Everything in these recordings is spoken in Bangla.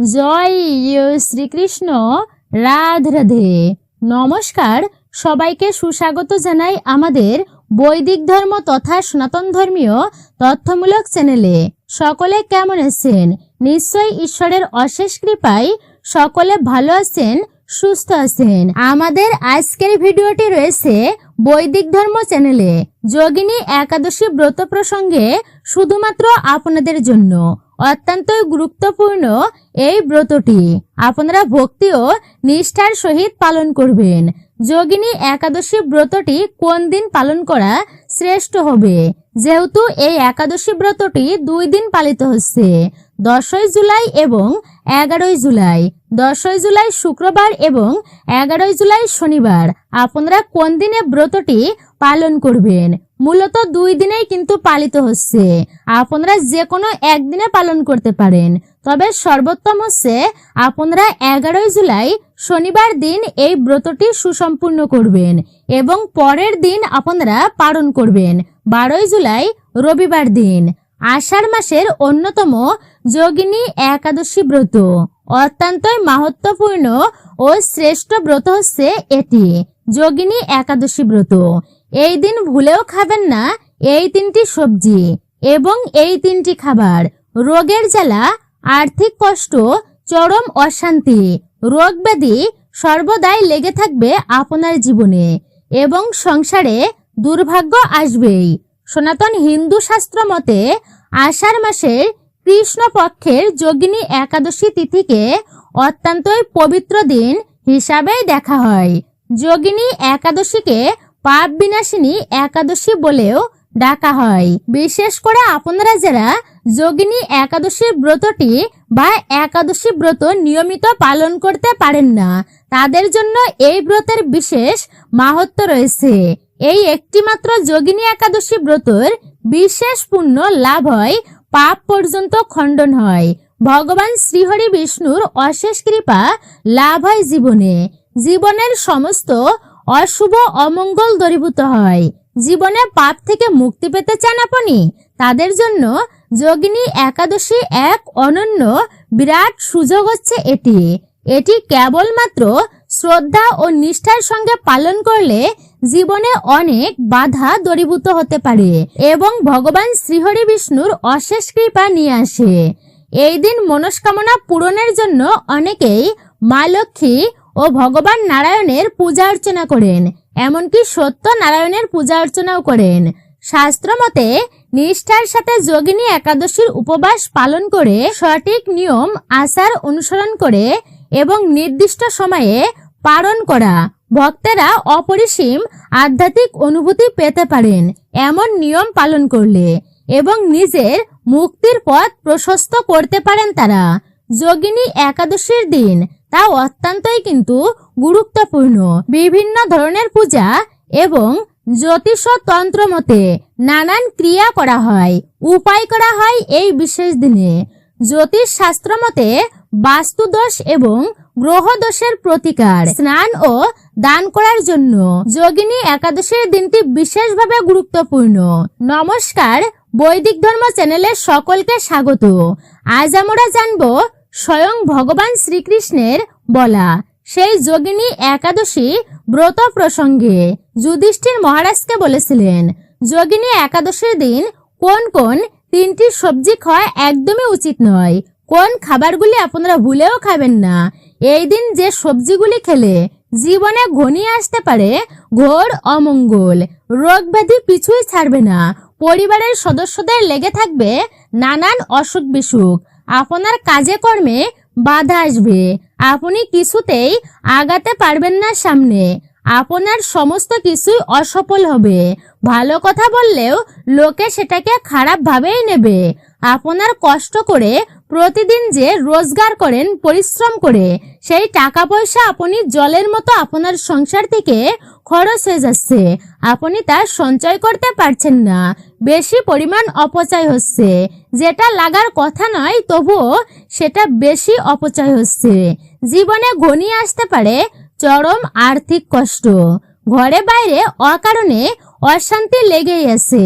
জয় শ্রীকৃষ্ণ। রাধে রাধে। নমস্কার, সবাইকে সুস্বাগত জানাই আমাদের বৈদিক ধর্ম তথা সনাতন ধর্মীয় তথ্যমূলক চ্যানেলে। সকলে কেমন আছেন? নিশ্চয়ই ঈশ্বরের অশেষ কৃপায় সকলে ভালো আছেন, সুস্থ আছেন। আমাদের আজকের ভিডিওটি রয়েছে বৈদিক ধর্ম চ্যানেলে যোগিনী একাদশী ব্রত প্রসঙ্গে শুধুমাত্র আপনাদের জন্য। অত্যন্তই গুরুত্বপূর্ণ এই ব্রতটি আপনারা ভক্তি ও নিষ্ঠার সহিত পালন করবেন। যোগিনী একাদশী ব্রতটি কোন দিন পালন করা শ্রেষ্ঠ হবে? যেহেতু এই একাদশী ব্রতটি 2 দিন পালিত হচ্ছে, 10ই জুলাই এবং 11ই জুলাই। 10ই জুলাই শুক্রবার এবং 11ই জুলাই শনিবার। আপনারা কোন দিনে ব্রতটি পালন করবেন? মূলত 2 দিনেই কিন্তু পালিত হচ্ছে, আপনারা যে কোনো একদিনে পালন করতে পারেন। তবে সর্বোত্তম হচ্ছে আপনারা 11ই জুলাই শনিবার দিন এই ব্রতটি সুসম্পূর্ণ করবেন এবং পরের দিন আপনারা পালন করবেন 12ই জুলাই রবিবার দিন। আষাঢ় মাসের অন্যতম যোগিনী একাদশী ব্রত অত্যন্তই মাহাত্ম্যপূর্ণ ও শ্রেষ্ঠ ব্রত হচ্ছে এটি, যোগিনী একাদশী ব্রত। এই দিন ভুলেও খাবেন না এই 3টি সবজি এবং এই 3টি খাবার। রোগের জ্বালা, আর্থিক কষ্ট, চরম অশান্তি, রোগ ব্যাধি সর্বদাই লেগে থাকবে আপনার জীবনে এবং সংসারে দুর্ভাগ্য আসবেই। সনাতন হিন্দু শাস্ত্র মতে আষাঢ় মাসের কৃষ্ণপক্ষের যোগিনী একাদশী তিথিকে অত্যন্তই পবিত্র দিন হিসাবেই দেখা হয়। যোগিনী একাদশীকে পাপ বিনাশিনী একাদশী বলেও ডাকা হয়। বিশেষ করে আপনারা যারা যোগিনী একাদশীর ব্রতটি বা একাদশী ব্রত নিয়মিত পালন করতে পারেন না, তাদের জন্য এই ব্রতের বিশেষ মাহাত্ম্য রয়েছে। এই একটিমাত্র যোগিনী একাদশী ব্রতর বিশেষ পুণ্য লাভ হয়, পাপ পর্যন্ত খণ্ডন হয়, ভগবান শ্রীহরি বিষ্ণুর অশেষ কৃপা লাভ হয় জীবনে। জীবনের সমস্ত অশুভ অমঙ্গল দূরীভূত হয়। জীবনে পাপ থেকে মুক্তি পেতে চান আপনি? তাদের জন্য যোগিনী একাদশী এক অনন্য বিরাট সুযোগ হচ্ছে এটি। এটি কেবলমাত্র শ্রদ্ধা ও নিষ্ঠার সঙ্গে পালন করলে জীবনে অনেক বাধা দূরীভূত হতে পারে এবং ভগবান শ্রীহরি বিষ্ণুর অশেষ কৃপা নিয়ে আসে। এই দিন মনস্কামনা পূরণের জন্য অনেকেই মা লক্ষ্মী ও ভগবান নারায়ণের পূজা অর্চনা করেন, এমনকি সত্য নারায়ণের পূজা অর্চনাও করেন। শাস্ত্র মতে নিষ্ঠার সাথে যোগিনী একাদশীর উপবাস পালন করে, সঠিক নিয়ম আচার অনুসরণ করে এবং নির্দিষ্ট সময়ে পালন করা ভক্তেরা অপরিসীম আধ্যাত্মিক অনুভূতি পেতে পারেন এমন নিয়ম পালন করলে এবং নিজের মুক্তির পথ প্রশস্ত করতে পারেন তারা। যোগিনী একাদশীর দিন তা অত্যন্তই কিন্তু গুরুত্বপূর্ণ। বিভিন্ন ধরনের পূজা এবং জ্যোতিষ তন্ত্র মতে নানান ক্রিয়া করা হয়, উপায় করা হয় এই বিশেষ দিনে। জ্যোতিষ শাস্ত্র মতে বাস্তু দোষ এবং গ্রহ দোষের প্রতিকার, স্নান ও দান করার জন্য যোগিনী একাদশীর দিনটি বিশেষভাবে গুরুত্বপূর্ণ। নমস্কার, বৈদিক ধর্ম চ্যানেলে সকলকে স্বাগত। আজ আমরা জানব স্বয়ং ভগবান শ্রীকৃষ্ণের বলা সেই যোগিনী একাদশী ব্রত প্রসঙ্গে। যুধিষ্ঠির মহারাজকে বলেছিলেন যোগিনী একাদশীর দিন কোন কোন 3টি সবজি খাওয়া একদমই উচিত নয়, কোন খাবারগুলি আপনারা ভুলেও খাবেন না। এই দিন যে সবজিগুলি খেলে জীবনে ঘনিয়ে আসতে পারে ঘোর অমঙ্গল, রোগ ব্যাধি পিছুই ছাড়বে না, পরিবারের সদস্যদের লেগে থাকবে নানান অসুখ বিসুখ, আপনার কাজে কর্মে বাধা আসবে, আপনি কিছুতেই আগাতে পারবেন না সামনে, আপনার সমস্ত কিছুই অসফল হবে। ভালো কথা বললেও লোকে সেটাকে খারাপ ভাবেই নেবে। আপনার কষ্ট করে প্রতিদিন যে রোজগার করেন, পরিশ্রম করে, সেই টাকা পয়সা আপনি জলের মতো আপনার সংসার থেকে খরচ হয়ে যাচ্ছে, আপনি তা সঞ্চয় করতে পারছেন না, বেশি পরিমাণ অপচয় হচ্ছে, যেটা লাগার কথা নয় তবুও সেটা বেশি অপচয় হচ্ছে। জীবনে ঘনিয়ে আসতে পারে চরম আর্থিক কষ্ট, ঘরে বাইরে অকারণে অশান্তি লেগেই আছে,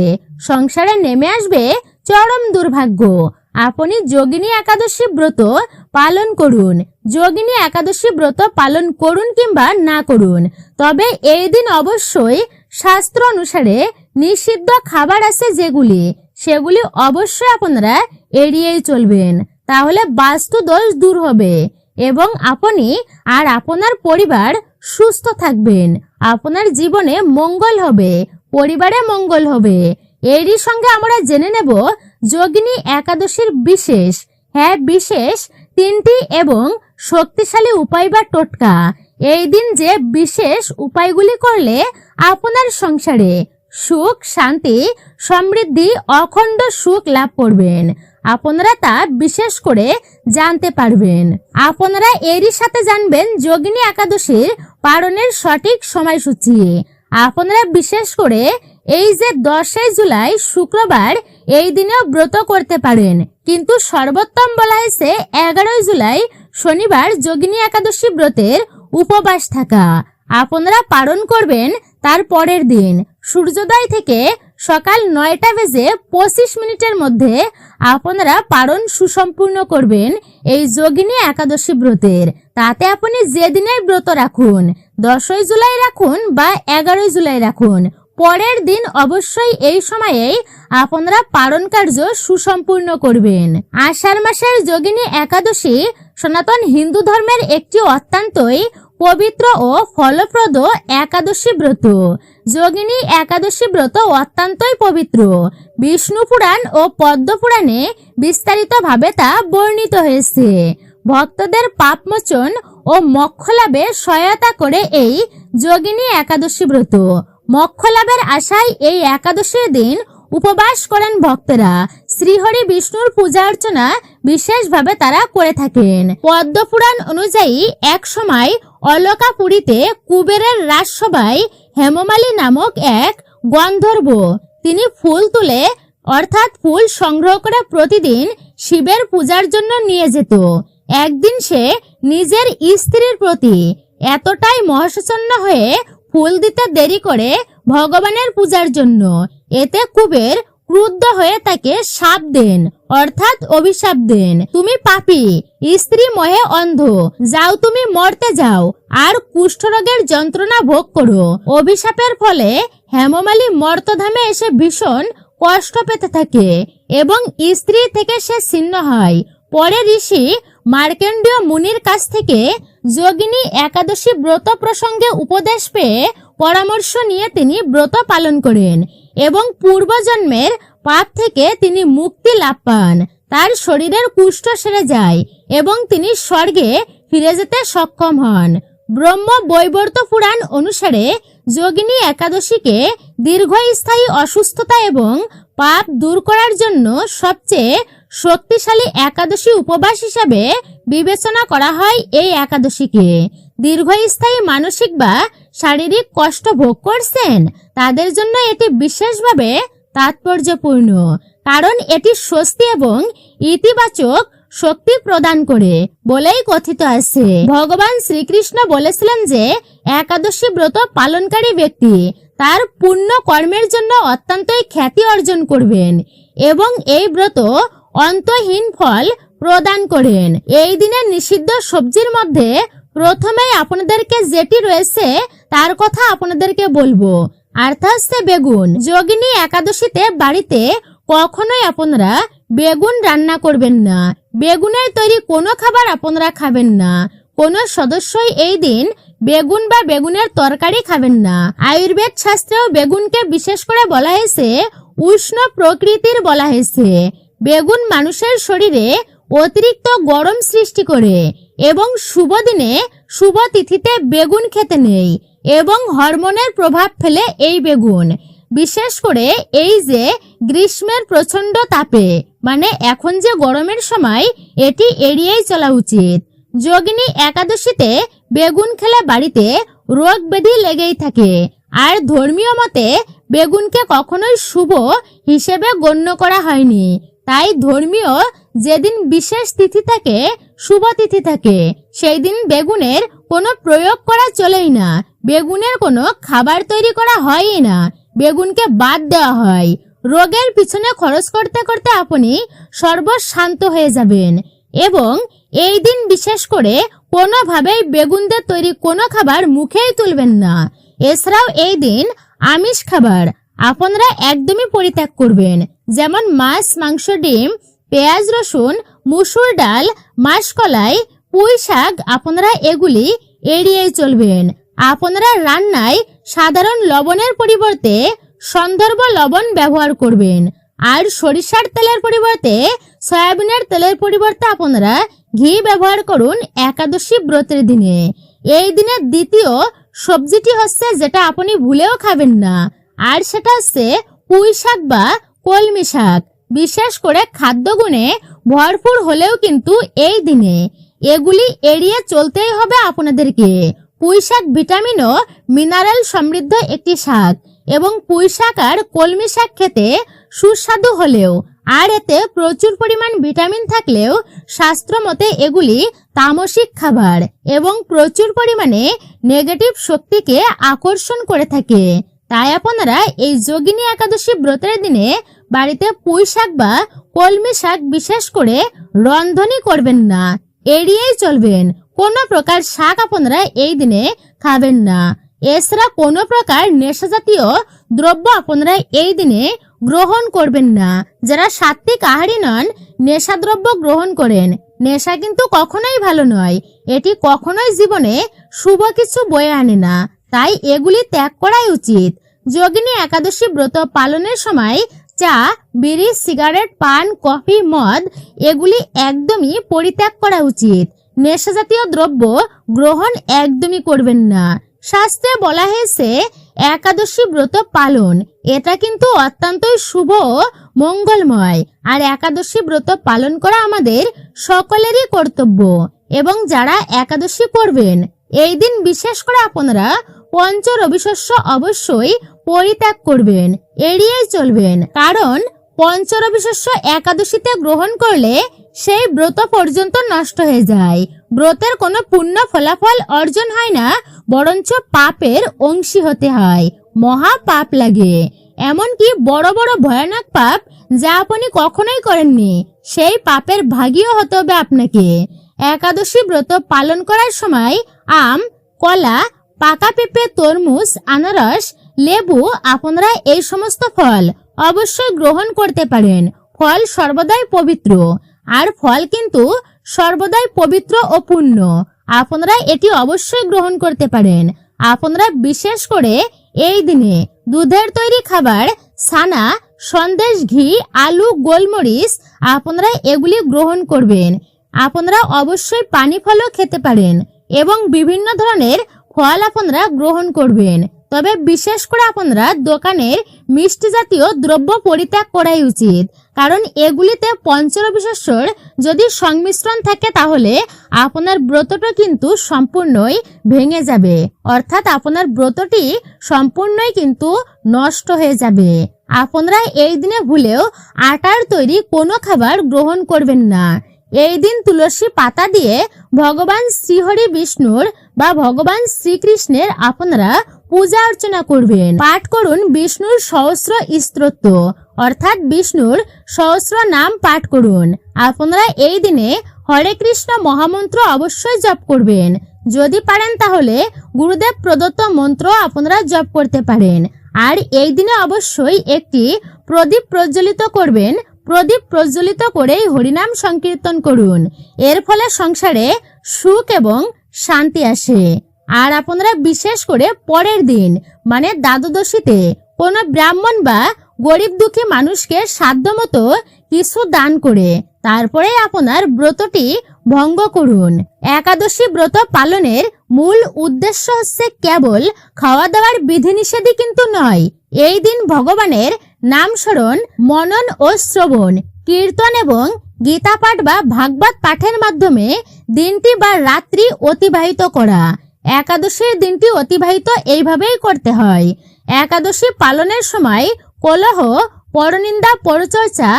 সংসারে নেমে আসবে চরম দুর্ভাগ্য। আপনি যোগিনী একাদশী ব্রত পালন করুন। যোগিনী একাদশী ব্রত পালন করুন কিংবা না করুন, তবে এই দিন অবশ্যই শাস্ত্র অনুসারে নিষিদ্ধ খাবার আছে সেগুলি অবশ্যই আপনারা এড়িয়েই চলবেন। তাহলে বাস্তু দোষ দূর হবে এবং আপনি আর আপনার পরিবার সুস্থ থাকবেন। আপনার জীবনে মঙ্গল হবে, পরিবারে মঙ্গল হবে। এরই সঙ্গে আমরা জেনে নেব যোগিনী একাদশীর বিশেষ 3টি এবং শক্তিশালী উপায় বা টোটকা। এই দিন যে বিশেষ উপায়গুলি করলে আপনার সংসারে সুখ, শান্তি, সমৃদ্ধি, অখণ্ড সুখ লাভ করবেন, আপনারা তা বিশেষ করে জানতে পারবেন। আপনারা এরই সাথে জানবেন যোগিনী একাদশীর পালনের সঠিক সময়সূচি। আপনারা বিশেষ করে এই যে 10 জুলাই শুক্রবার, এই দিনেও ব্রত করতে পারেন, কিন্তু সর্বোত্তম বলা হয়েছে 11 জুলাই শনিবার যোগিনী একাদশী ব্রতের উপবাস থাকা। আপনারা পালন করবেন তার পরের দিন সূর্যোদয় থেকে সকাল 9:25 মধ্যে আপনারা পালন সুসম্পূর্ণ করবেন এই যোগিনী একাদশী ব্রতের। তাতে আপনি যে দিনের ব্রত রাখুন, 10 জুলাই রাখুন বা 11 জুলাই রাখুন, পরের দিন অবশ্যই এই সময়েই আপনারা পালন কার্য সুসম্পূর্ণ করবেন। আষাঢ় মাসের যোগিনী একাদশী সনাতন হিন্দু ধর্মের একটি অত্যন্তই পবিত্র ও ফলপ্রদ একাদশী ব্রত। যোগিনী একাদশী ব্রত অত্যন্তই পবিত্র। বিষ্ণু পুরাণ ও পদ্ম পুরাণে বিস্তারিতভাবে তা বর্ণিত হয়েছে। ভক্তদের পাপমোচন ও মোক্ষ লাভে সহায়তা করে এই যোগিনী একাদশী ব্রত। মোক্ষ লাভের আশায় এই একাদশীর দিন উপবাস করেন ভক্তরা। শ্রীহরি বিষ্ণুর পূজা অর্চনা বিশেষভাবে তারা করে থাকেন। পদ্ম পুরাণ অনুযায়ী এক সময় অলকাপুরীতে কুবেরের রাজসভায় হেমমালী নামক এক গন্ধর্ব, তিনি ফুল তুলে অর্থাৎ ফুল সংগ্রহ করে প্রতিদিন শিবের পূজার জন্য নিয়ে যেত। একদিন সে নিজের স্ত্রীর প্রতি এতটাই মহাশাচ্ছন্ন হয়ে ফুল দিতে দেরি করে ভগবানের পূজার জন্য। এতে কুবের ক্রুদ্ধ হয়ে তাকে শাপ দেন, অর্থাৎ অভিশাপ দেন, তুমি পাপী, স্ত্রী মোহে অন্ধ, যাও তুমি মরতে যাও আর কুষ্ঠরোগের যন্ত্রণা ভোগ করো। অভিশাপের ফলে হেমমালী মর্তধামে এসে ভীষণ কষ্ট পেতে থাকে এবং স্ত্রী থেকে সে ছিন্ন হয়। পরে ঋষি মার্কেন্ডীয় মুনির কাছ থেকে যোগিনী একাদশী ব্রত প্রসঙ্গে উপদেশ পেয়ে পরামর্শ নিয়ে তিনি ব্রত পালন করেন এবং পূর্বজন্মের পাপ থেকে তিনি মুক্তি লাভ পান। তার শরীরের কুষ্ঠ সেরে যায় এবং তিনি স্বর্গে ফিরে যেতে সক্ষম হন। ব্রহ্ম বৈবর্ত পুরাণ অনুসারে যোগিনী একাদশীকে দীর্ঘস্থায়ী অসুস্থতা এবং পাপ দূর করার জন্য সবচেয়ে শক্তিশালী একাদশী উপবাস হিসাবে বিবেচনা করা হয়। এই একাদশীকে দীর্ঘস্থায়ী মানসিক বা শারীরিক কষ্ট ভোগ করছেন তাদের জন্য এটি বিশেষভাবে তাৎপর্যপূর্ণ, কারণ এটি স্বস্তি এবং ইতিবাচক শক্তি প্রদান করে বলেই কথিত আছে। ভগবান শ্রীকৃষ্ণ বলেছিলেন যে একাদশী ব্রত পালনকারী ব্যক্তি তার পুণ্য কর্মের জন্য অত্যন্তই খ্যাতি অর্জন করবেন এবং এই ব্রত অন্তহীন ফল প্রদান করেন। এই দিনের নিষিদ্ধ সবজির মধ্যে প্রথমেই আপনাদেরকে যেটি রয়েছে তার কথা আপনাদেরকে বলবো, অর্থাৎ বেগুন। যোগিনী একাদশীতে বাড়িতে কখনোই আপনারা বেগুন রান্না করবেন না। বেগুনের তৈরি কোনো খাবার আপনারা খাবেন না। কোনো সদস্যই এই দিন বেগুন বা বেগুনের তরকারি খাবেন না। আয়ুর্বেদ শাস্ত্রেও বেগুনকে বিশেষ করে বলা হয়েছে উষ্ণ প্রকৃতির বলা হয়েছে। বেগুন মানুষের শরীরে অতিরিক্ত গরম সৃষ্টি করে এবং শুভ দিনে শুভ তিথিতে বেগুন খেতে নেই এবং হরমোনের প্রভাব ফেলে এই বেগুন। বিশেষ করে এই যে গ্রীষ্মের প্রচন্ড তাপে, মানে এখন যে গরমের সময়, এটি এড়িয়েই চলা উচিত। যোগিনী একাদশীতে বেগুন খেলে বাড়িতে রোগ ব্যাধি লেগেই থাকে, আর ধর্মীয় মতে বেগুনকে কখনোই শুভ হিসেবে গণ্য করা হয়নি। তাই ধর্মীয় যেদিন বিশেষ তিথি থাকে, শুভ তিথি থাকে, সেই দিন বেগুনের কোনো প্রয়োগ করা চলেই না। বেগুনের কোনো খাবার তৈরি করা হয়ই না, বেগুনকে বাদ দেওয়া হয়। রোগের পিছনে খরচ করতে করতে আপনি সর্বশান্ত হয়ে যাবেন এবং এই দিন বিশেষ করে কোনোভাবেই বেগুন দিয়ে তৈরি কোনো খাবার মুখেই তুলবেন না। এছাড়াও এই দিন আমিষ খাবার আপনারা একদমই পরিত্যাগ করবেন, যেমন মাছ, মাংস, ডিম, পেঁয়াজ, রসুন, মুসুর ডাল, মাসকলাই, পুঁই শাক আপনারা এগুলি এড়িয়েই চলবেন। আপনারা রান্নায় সাধারণ লবণের পরিবর্তে সন্দর্ভ লবণ ব্যবহার করবেন। আর সরিষার তেলের পরিবর্তে সয়াবিনের তেলের পরিবর্তে আপনারা ঘি ব্যবহার করুন একাদশী ব্রতের দিনে। এই দিনের দ্বিতীয় সবজিটি হচ্ছে যেটা আপনি ভুলেও খাবেন না, আর সেটা হচ্ছে পুঁই শাক বা কলমি শাক। বিশেষ করে খাদ্যগুণে ভরপুর হলেও কিন্তু এই দিনে এগুলি এড়িয়ে চলতেই হবে আপনাদেরকে। পুঁই শাক ভিটামিন ও মিনারেল সমৃদ্ধ একটি শাক, এবং পুঁই শাক আর কলমি শাক খেতে সুস্বাদু হলেও আর এতে প্রচুর পরিমাণ ভিটামিন থাকলেও শাস্ত্র মতে এগুলি তামসিক খাবার এবং প্রচুর পরিমাণে নেগেটিভ শক্তিকে আকর্ষণ করে থাকে। তাই আপনারা এই যোগিনী একাদশী ব্রতের দিনে বাড়িতে পুঁই শাক বা কলমি শাক বিশেষ করে রন্ধনই করবেন না, এড়িয়েই চলবেন। কোনো প্রকার শাক আপনারা এই দিনে খাবেন না। এছাড়া কোনো প্রকার নেশা জাতীয় দ্রব্য আপনারা এই দিনে গ্রহণ করবেন না। যারা সাত্ত্বিক আহারী নন, নেশা দ্রব্য গ্রহণ করেন, নেশা কিন্তু কখনোই ভালো নয়, এটি কখনোই জীবনে শুভ কিছু বয়ে আনে না, তাই এগুলি ত্যাগ করাই উচিত। যোগিনী একাদশী ব্রত পালনের সময় চা, বিড়ি, সিগারেট, পান, কফি, মদ এগুলি একদমই পরিত্যাগ করা উচিত। নেশা জাতীয় দ্রব্য গ্রহণ একদমই করবেন না। শাস্ত্রে বলা হয়েছে একাদশী ব্রত পালন এটা কিন্তু অত্যন্তই শুভ ও মঙ্গলময়, আর একাদশী ব্রত পালন করা আমাদের সকলেরই কর্তব্য। এবং যারা একাদশী করবেন এই দিন বিশেষ করে আপনারা পঞ্চ রবিশস্য অবশ্যই পরিত্যাগ করবেন, এড়িয়েই চলবেন। কারণ পঞ্চ রবিশস্য একাদশীতে গ্রহণ করলে সেই ব্রত পর্যন্ত নষ্ট হয়ে যায়। ব্রতের কোনো পুণ্য ফলাফল অর্জন হয় না, বরঞ্চ পাপের অংশী হতে হয়, মহা পাপ লাগে। এমনকি বড় বড় ভয়ানক পাপ যা আপনি কখনোই করেননি সেই পাপের ভাগীও হতে হবে আপনাকে। একাদশী ব্রত পালন করার সময় আম, কলা, পাকা পেঁপে, তরমুজ, আনারস, লেবু আপনারা এই সমস্ত ফল অবশ্যই গ্রহণ করতে পারেন। ফল সর্বদাই পবিত্র, আর ফল কিন্তু সর্বদাই পবিত্র ও পুণ্য। আপনারা এটি অবশ্যই গ্রহণ করতে পারেন। আপনারা বিশেষ করে এই দিনে দুধের তৈরি খাবার, ছানা, সন্দেশ, ঘি, আলু, গোলমরিচ আপনারা এগুলি গ্রহণ করবেন। আপনারা অবশ্যই পানি ফলও খেতে পারেন এবং বিভিন্ন ধরনের ফল আপনারা গ্রহণ করবেন। তবে বিশেষ করে আপনারা দোকানের মিষ্টি জাতীয় দ্রব্য পরিত্যাগ করাই উচিত, কারণ এগুলিতে পঞ্চরবিশস্যর যদি সংমিশ্রণ থাকে তাহলে আপনার ব্রতটা কিন্তু সম্পূর্ণই ভেঙে যাবে, অর্থাৎ আপনার ব্রতটি সম্পূর্ণই কিন্তু নষ্ট হয়ে যাবে। আপনারা এই দিনে ভুলেও আটার তৈরি কোনো খাবার গ্রহণ করবেন না। এই দিন তুলসী পাতা দিয়ে ভগবান শ্রীহরি বিষ্ণুর বা ভগবান শ্রীকৃষ্ণের আপনারা পূজা অর্চনা করবেন। পাঠ করুন বিষ্ণুর সহস্র স্তোত্র, অর্থাৎ বিষ্ণুর সহস্র নাম পাঠ করুন। আপনারা এই দিনে হরে কৃষ্ণ মহামন্ত্র অবশ্যই জপ করবেন। যদি পারেন তাহলে গুরুদেব প্রদত্ত মন্ত্র আপনারা জপ করতে পারেন। আর এই দিনে অবশ্যই একটি প্রদীপ প্রজ্বলিত করবেন। প্রদীপ প্রজ্বলিত করেই হরিনাম সংকীর্তন করুন। এর ফলে সংসারে সুখ এবং শান্তি আসে। আর আপনারা বিশেষ করে পরের দিন মানে দ্বাদশীতে কোনো ব্রাহ্মণ বা গরিব দুঃখী মানুষকে সাধ্যমতো কিছু দান করে তারপরে আপনার ব্রতটি ভঙ্গ করুন। একাদশী ব্রত পালনের মূল উদ্দেশ্য হচ্ছে কেবল খাওয়া দাওয়ার বিধিনিষেধই কিন্তু নয়। এই দিন ভগবানের নাম স্মরণ, মনন ও শ্রবণ, কীর্তন এবং গীতা পাঠ বা ভাগবত পাঠের মাধ্যমে দিনটি বা রাত্রি অতিবাহিত করা। একাদশীর দিনটি অতিবাহিত এইভাবেই করতে হয়। একাদশী পালনের সময় কলহ, পরনিন্দা, পরচর্চা,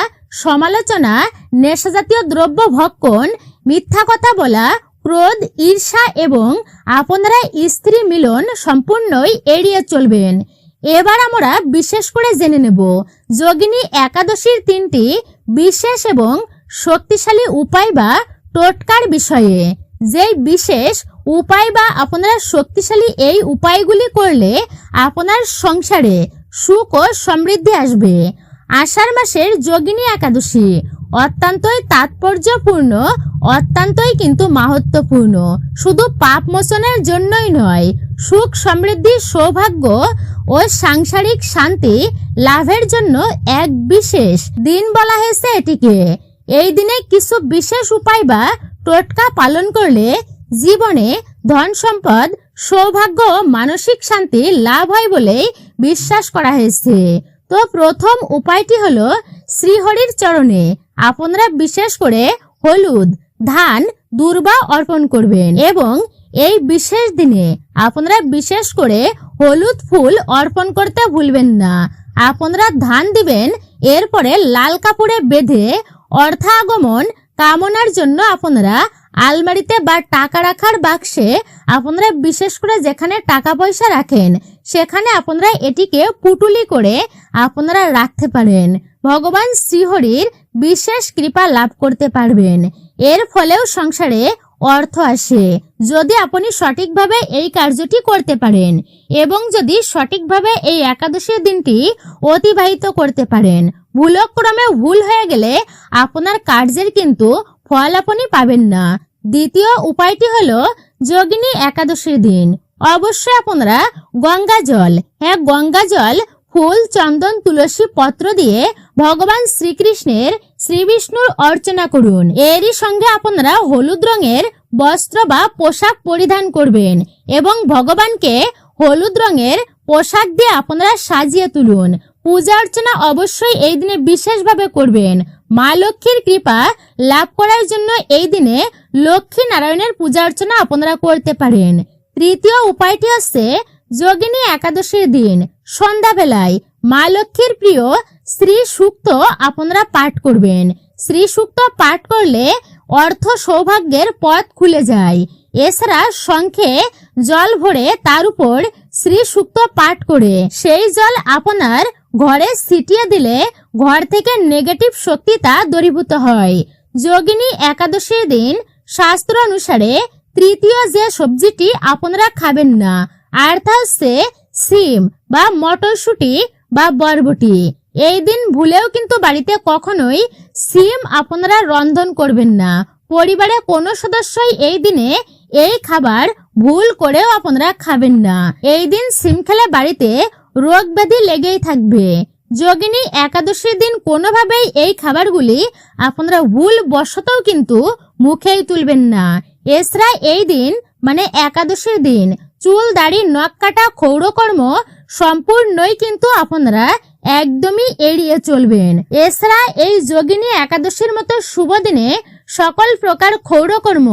সমালোচনা, নেশাজাতীয় দ্রব্য ভক্ষণ, মিথ্যা কথা বলা, ক্রোধ, ঈর্ষা এবং আপনারা স্ত্রী মিলন সম্পূর্ণই এড়িয়ে চলবেন। এবার আমরা বিশেষ করে জেনে নেব যোগিনী একাদশীর 3টি বিশেষ এবং শক্তিশালী উপায় বা টোটকার বিষয়ে। যেই বিশেষ উপায় বা আপনারা শক্তিশালী এই উপায়গুলি করলে আপনার সংসারে সুখ ও সমৃদ্ধি আসবে। আষাঢ় মাসের যোগিনী একাদশী অত্যন্তই তাৎপর্যপূর্ণ, অত্যন্তই কিন্তু মাহাত্ম্যপূর্ণ। শুধু পাপ মোচনের জন্যই নয়, সুখ সমৃদ্ধি সৌভাগ্য ও সাংসারিক শান্তি লাভের জন্য এক বিশেষ দিন বলা হয়েছে এটিকে। এই দিনে কিছু বিশেষ উপায় বা টোটকা পালন করলে জীবনে ধন সম্পদ সৌভাগ্য মানসিক শান্তি লাভ হয় বলেই বিশ্বাস করা হয়েছে। তো প্রথম উপায়টি হলো শ্রীহরির চরণে আপনারা বিশেষ করে হলুদ ধান দুর্বা অর্পণ করবেন এবং এই বিশেষ দিনে আপনারা বিশেষ করে হলুদ ফুল অর্পণ করতে ভুলবেন না। আপনারা ধান দিবেন, এরপরে লাল কাপড়ে বেঁধে অর্থাগমন কামনার জন্য আপনারা আলমারিতে বা টাকা রাখার বাক্সে আপনারা বিশেষ করে যেখানে টাকা পয়সা রাখেন সেখানে আপনারা এটিকে পুটুলি করে আপনারা রাখতে পারেন। ভগবান শ্রীহরির বিশেষ কৃপা লাভ করতে পারবেন। এর ফলেও সংসারে অর্থ আসে যদি আপনি সঠিকভাবে এই কার্যটি করতে পারেন এবং যদি সঠিকভাবে এই একাদশীর দিনটি অতিবাহিত করতে পারেন। ভুলক্রমে ভুল হয়ে গেলে আপনার কার্যের কিন্তু ফল আপনি পাবেন না। দ্বিতীয় উপায়টি হলো যোগিনী একাদশীর দিন অবশ্যই আপনারা গঙ্গা জল, গঙ্গা জল ফুল চন্দন তুলসী পত্র দিয়ে ভগবান শ্রীকৃষ্ণের শ্রী বিষ্ণুর অর্চনা করুন। এরই সঙ্গে আপনারা হলুদ রঙের বস্ত্র বা পোশাক পরিধান করবেন এবং ভগবানকে হলুদ রঙের পোশাক দিয়ে আপনারা সাজিয়ে তুলুন। পূজা অর্চনা অবশ্যই এই দিনে বিশেষভাবে করবেন। মা লক্ষ্মীর কৃপা লাভ করার জন্য এই দিনে লক্ষ্মী নারায়ণের পূজা অর্চনা আপনারা করতে পারেন। তৃতীয় উপায়টি হচ্ছে যোগিনী একাদশীর দিন সন্ধ্যাবেলায় মা লক্ষ্মীর প্রিয় শ্রী সূক্ত আপনারা পাঠ করবেন। শ্রী সূক্ত পাঠ করলে অর্থ সৌভাগ্যের পথ খুলে যায়। এছাড়া শঙ্খে জল ভরে তার উপর শ্রী সূক্ত পাঠ করে সেই জল আপনার ঘরে ছিটিয়ে দিলে ঘর থেকে নেগেটিভ শক্তি তা দূরীভূত হয়। যোগিনী একাদশীর দিন শাস্ত্র অনুসারে তৃতীয় যে সবজিটি আপনারা খাবেন না আর তা হচ্ছে সিম বা মটরশুঁটি বা বরবটি। এই দিন ভুলেও কিন্তু বাড়িতে কখনোই সিম আপনারা রন্ধন করবেন না। পরিবারে কোনো সদস্যই এই দিনে এই খাবার ভুল করেও আপনারা খাবেন না। এই দিন সিম খেলে বাড়িতে রোগ ব্যাধি লেগেই থাকবে। যোগিনী একাদশীর দিন কোনোভাবেই এই খাবারগুলি আপনারা ভুল বশতও কিন্তু মুখেই তুলবেন না। এছাড়া এই দিন মানে একাদশীর দিন চুল দাড়ি নখ কাটা ক্ষৌরকর্ম সম্পূর্ণই কিন্তু আপনারা একদমই এড়িয়ে চলবেন। এছাড়া এই যোগিনী একাদশীর মতো শুভ দিনে সকল প্রকার ক্ষৌরকর্ম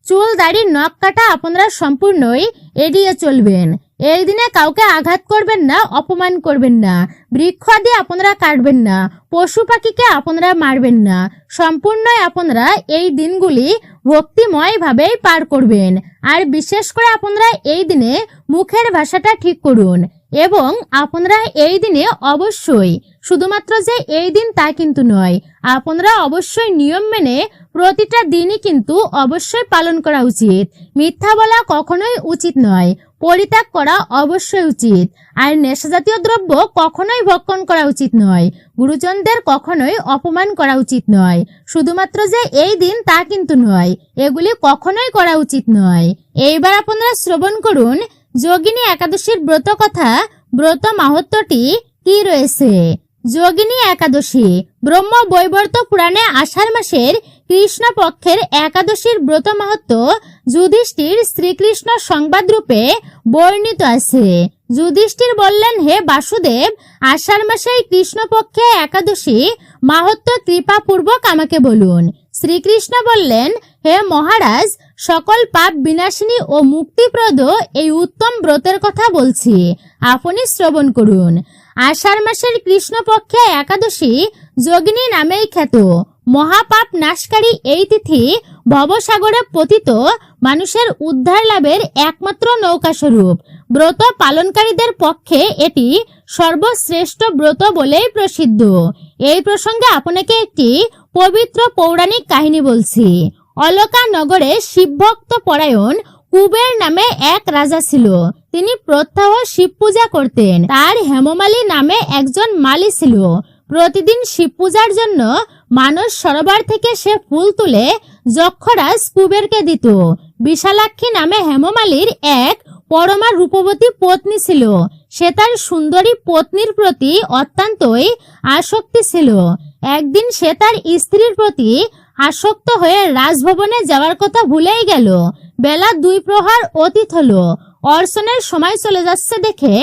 চুল দাড়ি নখ কাটা আপনারা সম্পূর্ণই এড়িয়ে চলবেন। এই দিনে কাউকে আঘাত করবেন না, অপমান করবেন না, বৃক্ষ আদি আপনারা কাটবেন না, পশু পাখিকে আপনারা মারবেন না। সম্পূর্ণই আপনারা এই দিনগুলি ভক্তিময় ভাবেই পার করবেন। আর বিশেষ করে আপনারা এই দিনে মুখের ভাষাটা ঠিক করুন এবং আপনারা এই দিনে অবশ্যই শুধুমাত্র যে এই দিন তা কিন্তু নয়, আপনারা অবশ্যই নিয়ম মেনে প্রতিটা দিনই কিন্তু অবশ্যই পালন করা উচিত। মিথ্যা বলা কখনোই উচিত নয়, পরিত্যাগ করা অবশ্যই উচিত। আর নেশাজাতীয় দ্রব্য কখনোই ভক্ষণ করা উচিত নয়, গুরুজনদের কখনোই অপমান করা উচিত নয়। শুধুমাত্র যে এই দিন তা কিন্তু নয়, এগুলি কখনোই করা উচিত নয়। এইবার আপনারা শ্রবণ করুন যোগিনী একাদশীর ব্রত কথা, ব্রত মাহাত্ম্যটি কি রয়েছে। যোগিনী একাদশী ব্রহ্ম বৈবর্ত পুরাণে আষাঢ় মাসের কৃষ্ণ পক্ষের একাদশীর ব্রত মাহাত্ম্য যুধিষ্ঠির শ্রীকৃষ্ণ সংবাদ রূপে বর্ণিত আছে। যুধিষ্ঠির বললেন, হে বাসুদেব, আষাঢ় মাসে কৃষ্ণপক্ষে একাদশী মাহাত্ম্য কৃপাপূর্বক আমাকে বলুন। শ্রীকৃষ্ণ বললেন, হে মহারাজ, সকল পাপ বিনাশিনী ও মুক্তিপ্রদ এই উত্তম ব্রতের কথা বলছি, আপনি শ্রবণ করুন। আষাঢ় মাসের কৃষ্ণপক্ষে একাদশী যোগিনী নামেই খ্যাত। মহাপাপ নাশকারী এই তিথি ভবসাগরে পতিত মানুষের উদ্ধার লাভের একমাত্র নৌকা স্বরূপ। ব্রত পালনকারীদের পক্ষে এটি সর্বশ্রেষ্ঠ ব্রত বলেই প্রসিদ্ধ। এই প্রসঙ্গে আপনাকে একটি পবিত্র পৌরাণিক কাহিনী বলছি। অলকা নগরে শিবভক্ত পরায়ণ কুবের নামে এক রাজা ছিল। তিনি প্রত্যহ শিব পূজা করতেন। তার হেমমালী নামে একজন মালী ছিল। প্রতিদিন শিব পূজার জন্য মানস সরোবর থেকে সে ফুল তুলে যক্ষরাজ কুবেরকে দিত। বিশালাক্ষী নামে হেমমালীর এক পরমা রূপবতী পত্নী ছিল। সে তার সুন্দরী পত্নীর প্রতি অত্যন্তই আসক্তি ছিল। একদিন সে তার স্ত্রীর প্রতি আসক্ত হয়ে রাজভবনে যাওয়ার কথা ভুলেই গেল। বেলা 2 প্রহর অতীত হলো। অর্চনের সময় চলে যাচ্ছে দেখে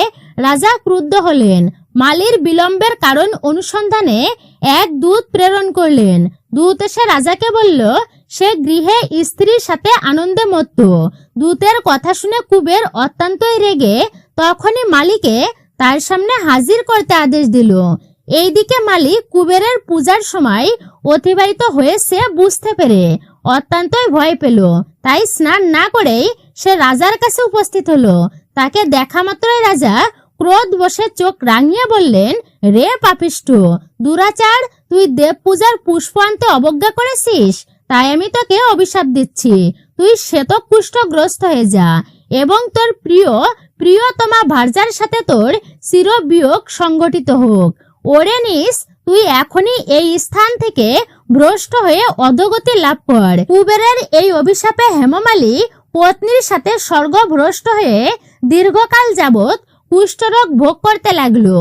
রাজা ক্রুদ্ধ হলেন। মালির বিলম্বের কারণ অনুসন্ধানে এক দূত প্রেরণ করলেন। দূত এসে রাজাকে বলল সে গৃহে স্ত্রীর সাথে আনন্দে মত্ত। দূতের কথা শুনে কুবের অত্যন্তই রেগে তখনই মালিকে তার সামনে হাজির করতে আদেশ দিল। এইদিকে মালি কুবেরের পূজার সময় অতিবাহিত হয়েছে বুঝতে পেরে অত্যন্তই ভয় পেল। তাই স্নান না করেই সে রাজার কাছে উপস্থিত হলো। তাকে দেখা মাত্রই রাজা ক্রোধ বসে চোখ রাঙিয়ে বললেন, রে পাপিষ্ঠ, দুরাচার, তুই দেব পূজার পুষ্প আনতে অবজ্ঞা করেছিস, তাই আমি তোকে অভিশাপ দিচ্ছি। তুই শ্বেতকুষ্ঠগ্রস্ত হয়ে যা এবং তোর প্রিয়তমা ভার্যার সাথে তোর চিরবিয়োগ সংঘটিত হোক। ওরে নিস, তুই এখনই এই স্থান থেকে ভ্রষ্ট হয়ে অধোগতি লাভ কর। কুবেরের এই অভিশাপে হেমমালী পত্নীর সাথে স্বর্গভ্রষ্ট হয়ে দীর্ঘকাল যাবৎ কুষ্ঠরোগ ভোগ করতে লাগলো।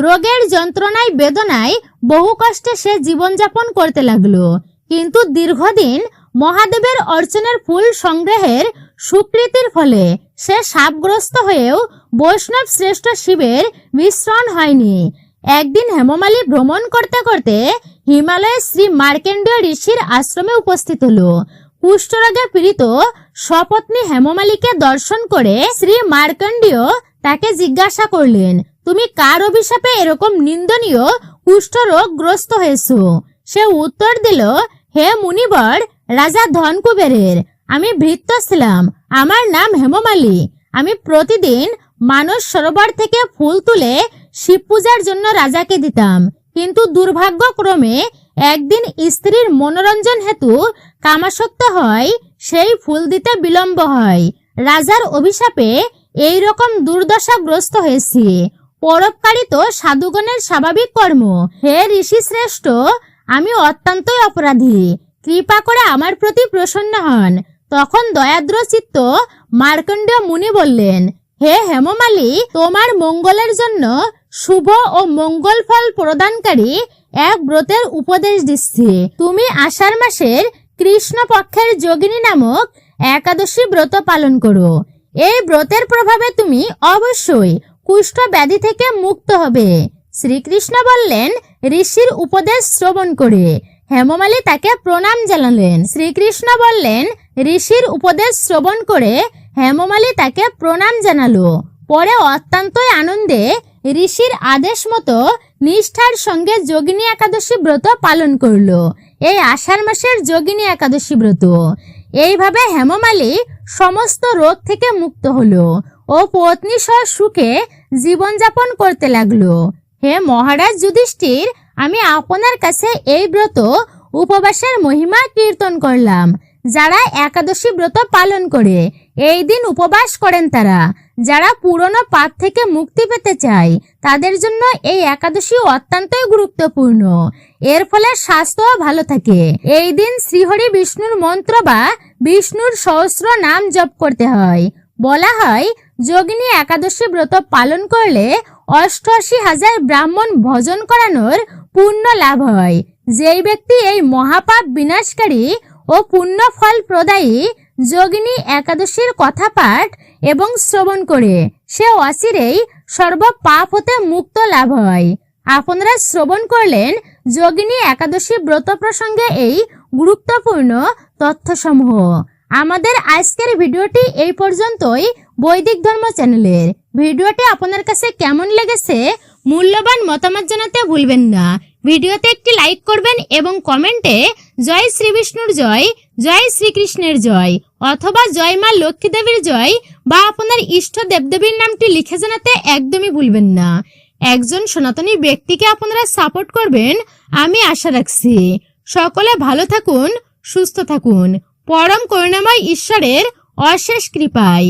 রোগের যন্ত্রণায় বেদনায় বহু কষ্টে সে জীবনযাপন করতে লাগলো। কিন্তু দীর্ঘদিন মহাদেবের অর্চনের ফুল সংগ্রহের স্বীকৃতির ফলে সে শাপগ্রস্ত হয়েও বৈষ্ণব শ্রেষ্ঠ শিবের মিশ্রণ হয়নি। একদিন হেমমালী ভ্রমণ করতে করতে হিমালয়ে শ্রী মার্কেন্ডীয় ঋষির আশ্রমে উপস্থিত হলো। কুষ্ঠরোগে পীড়িত সপত্নী হেমমালীকে দর্শন করে শ্রী মার্কেন্ডীয় তাকে জিজ্ঞাসা করলেন, তুমি কার অভিশাপে এরকম নিন্দনীয় কুষ্ঠরোগগ্রস্ত হয়েছো? সে উত্তর দিল, হে মুনিবর, রাজা ধনকুবেরের। আমি ভৃত্য ছিলাম। আমার নাম হেমমালী। আমি প্রতিদিন মানস সরোবর থেকে ফুল তুলে শিব পূজার জন্য রাজাকে দিতাম। কিন্তু দুর্ভাগ্যক্রমে একদিন স্ত্রীর মনোরঞ্জন হেতু কামাসক্ত হয়, সেই ফুল দিতে বিলম্ব হয়। রাজার অভিশাপে এই রকম দুর্দশাগ্রস্ত হয়েছি। পরোপকারী তো সাধুগণের স্বাভাবিক কর্ম। হে ঋষি শ্রেষ্ঠ, আমি অত্যন্তই অপরাধী। কৃপা করে আমার প্রতি প্রসন্ন হন। তখন দয়াদ্র চিত্ত মার্কণ্ডেয় মুনি বললেন, হে হেমমালী, তোমার মঙ্গলের জন্য শুভ ও মঙ্গল ফল প্রদানকারী এক ব্রতের উপদেশ দিচ্ছি। তুমি আষাঢ় মাসের কৃষ্ণ পক্ষের যোগিনী নামক একাদশী ব্রত পালন করো। এই ব্রতের প্রভাবে তুমি অবশ্যই কুষ্ঠ ব্যাধি থেকে মুক্ত হবে। শ্রীকৃষ্ণ বললেন, ঋষির উপদেশ শ্রবণ করে হেমমালী তাকে প্রণাম জানালেন। শ্রীকৃষ্ণ বললেন, ঋষির উপদেশ শ্রবণ করে হেমমালী তাকে প্রণাম জানালো। পরে অত্যন্তই আনন্দে ঋষির আদেশ মতো নিষ্ঠার সঙ্গে যোগিনী একাদশী ব্রত পালন করলো। এই আষাঢ় মাসের যোগিনী একাদশী ব্রত। এইভাবে হেমমালী সমস্ত রোগ থেকে মুক্ত হলো ও পত্নী সহ সুখে জীবনযাপন করতে লাগলো। হে মহারাজ যুধিষ্ঠির, আমি আপনার কাছে এই ব্রত উপবাসের মহিমা কীর্তন করলাম। যারা একাদশী ব্রত পালন করে এই দিন উপবাস করেন, যারা পুরনো পাপ থেকে মুক্তি পেতে চায়, তাদের জন্য এই একাদশী অত্যন্তই গুরুত্বপূর্ণ। এর ফলে স্বাস্থ্যও ভালো থাকে। এই দিন শ্রীহরি বিষ্ণুর মন্ত্র বা বিষ্ণুর সহস্র নাম জপ করতে হয়। বলা হয়, যোগিনী একাদশী ব্রত পালন করলে 88,000 ব্রাহ্মণ ভজন করানোর পুণ্য লাভ হয়। যেই ব্যক্তি এই মহাপাপ বিনাশকারী ও পুণ্য ফল প্রদায়ী যোগিনী একাদশীর কথা পাঠ এবং শ্রবণ করে, সে অচিরেই সর্ব পাপ হতে মুক্ত লাভ হয়। আপনারা শ্রবণ করলেন যোগিনী একাদশী ব্রত প্রসঙ্গে এই গুরুত্বপূর্ণ তথ্যসমূহ। আমাদের আজকের ভিডিওটি এই পর্যন্তই বৈদিক ধর্ম চ্যানেলের। ভিডিওটি আপনার কাছে কেমন লেগেছে মূল্যবান মতামত জানাতে ভুলবেন না। ভিডিওতে একটি লাইক করবেন এবং কমেন্টে জয় শ্রী বিষ্ণুর জয়, জয় শ্রীকৃষ্ণের জয় অথবা জয় মা লক্ষ্মী দেবীর জয় বা আপনার ইষ্ট দেবদেবীর নামটি লিখে জানাতে একদমই ভুলবেন না। একজন সনাতনী ব্যক্তিকে আপনারা সাপোর্ট করবেন আমি আশা রাখছি। সকলে ভালো থাকুন, সুস্থ থাকুন। পরম করুণাময় ঈশ্বরের অশেষ কৃপায়